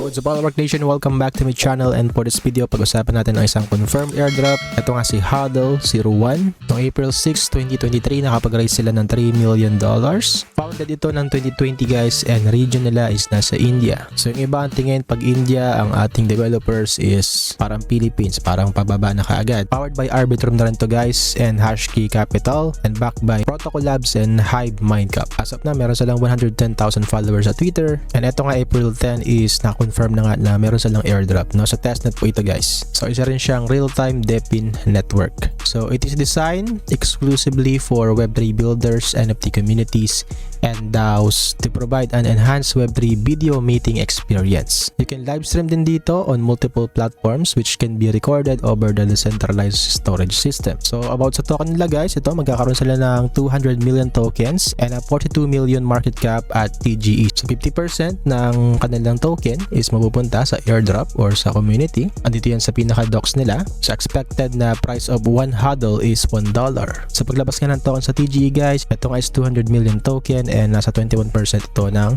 What's up ALROCK Nation? Welcome back to my channel, and for this video pag-usapan natin ang isang confirmed airdrop. Ito nga si Huddle01. Noong April 6, 2023 nakapag-raise sila ng $3 million. Founded ito ng 2020 guys, and region nila is nasa India. So yung iba ang tingin pag India ang ating developers is parang Philippines, parang pababa na kaagad. Powered by Arbitrum na rin to guys, and Hashkey Capital, and backed by Tokenomics and TGE. As of na meron silang 110,000 followers sa Twitter, and ito nga April 10 is na-confirm na nga na meron silang airdrop. No? Sa testnet po ito guys. So isa rin siyang real-time DePIN network. So it is designed exclusively for Web3 builders, NFT communities, and DAOs to provide an enhanced Web3 video meeting experience. You can live stream din dito on multiple platforms which can be recorded over the decentralized storage system. So about sa token nila guys, ito magkakaroon sila ng 200 million tokens and a 42 million market cap at TGE. So 50% ng kanilang token is mapupunta sa airdrop or sa community. Andito yan sa pinaka-docs nila. So expected na price of 1 huddle is $1. So paglabas nga ng token sa TGE guys, ito nga is 200 million token and nasa 21% ito ng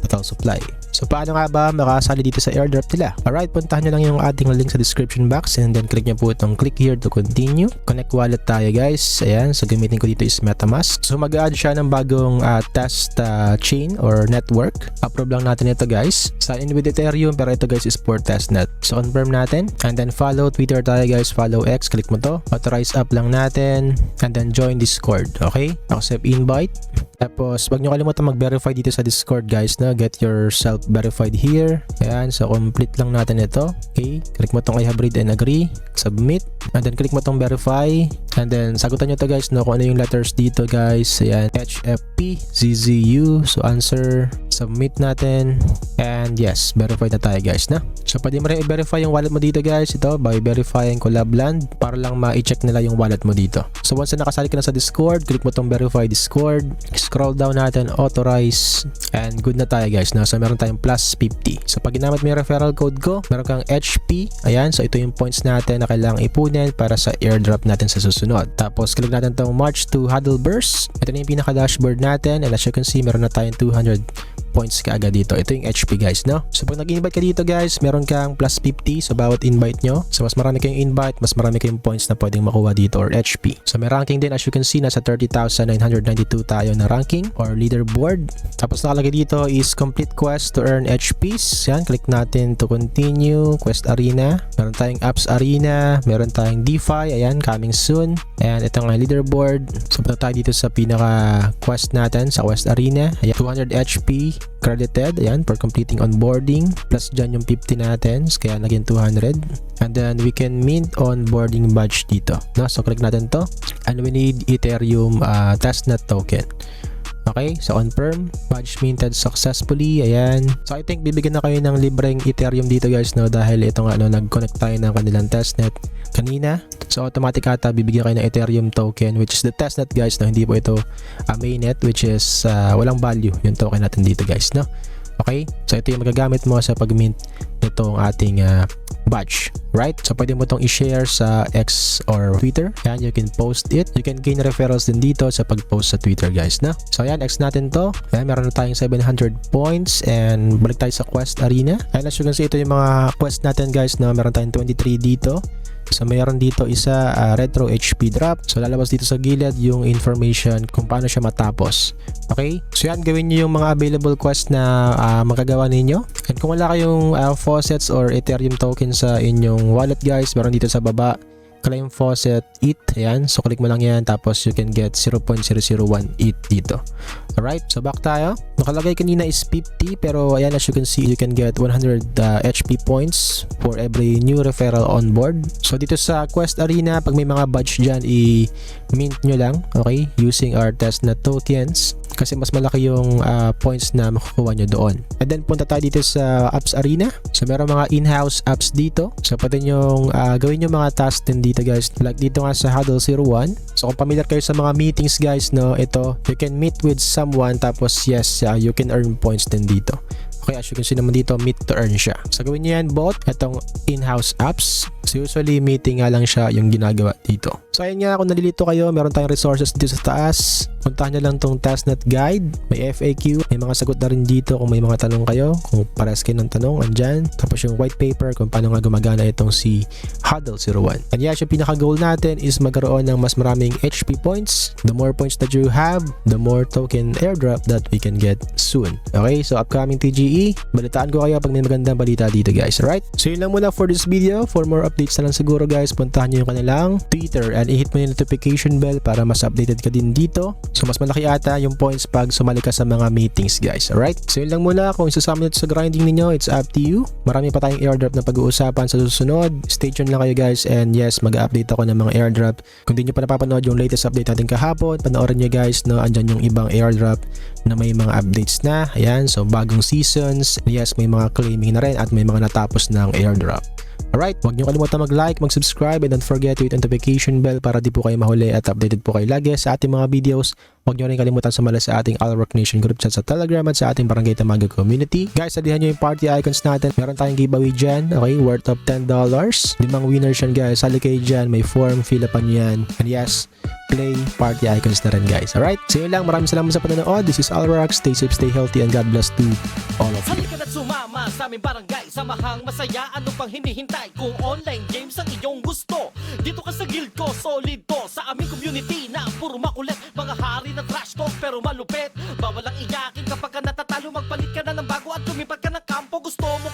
total supply. So paano nga ba makasali dito sa airdrop nila? Alright, puntahan nyo lang yung ating link sa description box, and then click nyo po itong click here to continue. Connect wallet tayo guys. Ayan, so gamitin ko dito is MetaMask. So mag-add siya ng bagong test chain or network. Approve lang natin ito guys. Sign in with Ethereum, pero ito guys is for testnet. So confirm natin, and then follow Twitter tayo guys, follow X, click mo to. Authorize up lang natin, and then join Discord. Okay, accept invite. Tapos wag nyo kalimutan mag-verify dito sa Discord guys na get yourself verified here. Ayan, so complete lang natin ito. Okay, click mo tong I have read and agree, submit, and then click mo tong verify, and then sagutan nyo to guys no kung ano yung letters dito guys. Ayan, 𝑓𝑓𝑃𝑜𝑠𝑡, so answer, submit natin, and yes, verified na tayo guys na. So pwede mo rin i-verify yung wallet mo dito guys, ito by verifying Collabland para lang ma-check nila yung wallet mo dito. So once na nakasali ka na sa Discord, click mo tong verify Discord, scroll down natin, authorize, and good na tayo guys na. So meron tayong plus 50. So pag ginamit mo yung referral code ko, meron kang HP. Ayan, so ito yung points natin na kailangang ipunin para sa airdrop natin sa susunod. Tapos click natin tong March to Huddle Burst. Ito na yung pinaka-dashboard natin, and as you can see, meron na tayong 200 points kaagad dito. Ito yung HP guys, no? So pag nag-invite ka dito guys, meron kang plus 50 sa bawat invite nyo. So mas marami kayong invite, mas marami kayong points na pwedeng makuha dito or HP. So may ranking din, as you can see, nasa 30,992 tayo na ranking or leaderboard. Tapos nakalagay dito is complete quest to earn HPs. Yan, click natin to continue. Quest Arena, meron tayong Apps Arena, meron tayong DeFi, ayan, coming soon. And ito nga leaderboard. So punta tayo dito sa pinaka quest natin sa Quest Arena. Ayan, 200 HP credited, ayan, for completing onboarding, plus dyan yung 50 natin, kaya naging 200, and then we can mint onboarding badge dito, no? So click natin to, and we need Ethereum testnet token. Okay, so confirm, badge minted successfully, ayan. So I think bibigyan na kayo ng libreng Ethereum dito guys, no, dahil ito nga, no, nag-connect tayo ng kanilang testnet kanina. So automatic ata bibigyan kayo ng Ethereum token, which is the testnet guys, no, hindi po ito mainnet, which is walang value yung token natin dito guys, no. Okay, so ito yung magagamit mo sa pag-mint nitong ating badge, right? So pwede mo itong i-share sa X or Twitter. Yan, you can post it. You can gain referrals din dito sa pag-post sa Twitter guys, na. So ayan, X natin to. Ayan, meron na tayong 700 points, and balik tayo sa Quest Arena. Ayan, as you can see, ito yung mga quest natin guys, na meron tayong 23 dito. So mayroon dito isa retro HP drop. So lalabas dito sa gilid yung information kung paano siya matapos. Okay? So yan, gawin niyo yung mga available quest na magagawa ninyo. And kung wala kayong faucets or Ethereum token sa inyong wallet guys, meron dito sa baba claim faucet ETH. Ayan, so click mo lang yan, tapos you can get 0.001 ETH dito. Alright, so back tayo. Nakalagay kanina is 50, pero ayan, as you can see, you can get 100 HP points for every new referral on board. So dito sa Quest Arena, pag may mga badge dyan, i-mint nyo lang, okay, using our testnet tokens, kasi mas malaki yung points na makukuha nyo doon. And then punta tayo dito sa Apps Arena. So meron mga in-house apps dito, so pwede nyo gawin yung mga tasks din dito guys, like dito nga sa Huddle01. So kung familiar kayo sa mga meetings guys, no, ito, you can meet with someone, tapos yes, you can earn points din dito. Okay, as you can see naman dito, meet to earn siya. So gawin nyo yan, bot, itong in-house apps. So usually meeting nga lang siya yung ginagawa dito. So ayun nga, kung nalilito kayo, meron tayong resources dito sa taas. Puntahan nyo lang tong TESTNET guide, may FAQ, may mga sagot na rin dito kung may mga tanong kayo, kung pares kayo ng tanong, andyan. Tapos yung white paper kung paano nga gumagana itong si Huddle01. And yes, yung pinaka-goal natin is magkaroon ng mas maraming HP points. The more points that you have, the more token airdrop that we can get soon. Okay, so upcoming TGE, balitaan ko kayo pag may magandang balita dito guys, alright? So yun lang muna for this video. For more updates na lang siguro guys, puntahan nyo yung kanilang Twitter and i-hit mo yung notification bell para mas updated ka din dito. So mas malaki ata yung points pag sumali ka sa mga meetings guys, alright? So yun lang muna, kung isasama nyo sa grinding ninyo, it's up to you. Marami pa tayong airdrop na pag-uusapan sa susunod. Stay tuned lang kayo guys, and yes, mag-update ako ng mga airdrop. Kung di nyo pa napapanood yung latest update natin kahapon, panoorin nyo guys, no, andyan yung ibang airdrop na may mga updates na. Ayan, so bagong seasons, yes, may mga claiming na rin at may mga natapos ng airdrop. Alright, huwag nyo kalimutan mag-like, mag-subscribe, and don't forget to hit notification bell para di po kayo mahuli at updated po kayo lagi sa ating mga videos. Huwag nyo rin kalimutan sumali sa ating ALROCK Nation group chat sa Telegram at sa ating Barangay Tamaga community. Guys, salihan nyo yung party icons natin. Meron tayong giveaway dyan, okay, worth of $10. 5 winners yan guys. Sali kayo dyan, may form, fill up nyo yan. And yes, play party icons na rin guys. Alright, so yun lang. Maraming salamat sa panonood. This is ALROCK. Stay safe, stay healthy, and God bless to all of you. Halika na't sumama sa aming barangay, samahang masaya, ano pang hinihintay? Kung online games ang iyong gusto, dito ka sa guild ko, solid to. Sa aming community na puro makulit, mga hari na trash talk pero malupit. Bawal ang iyakin kapag ka natatalo, magpalit ka na ng bago at lumipat ka ng kampo. Gusto mo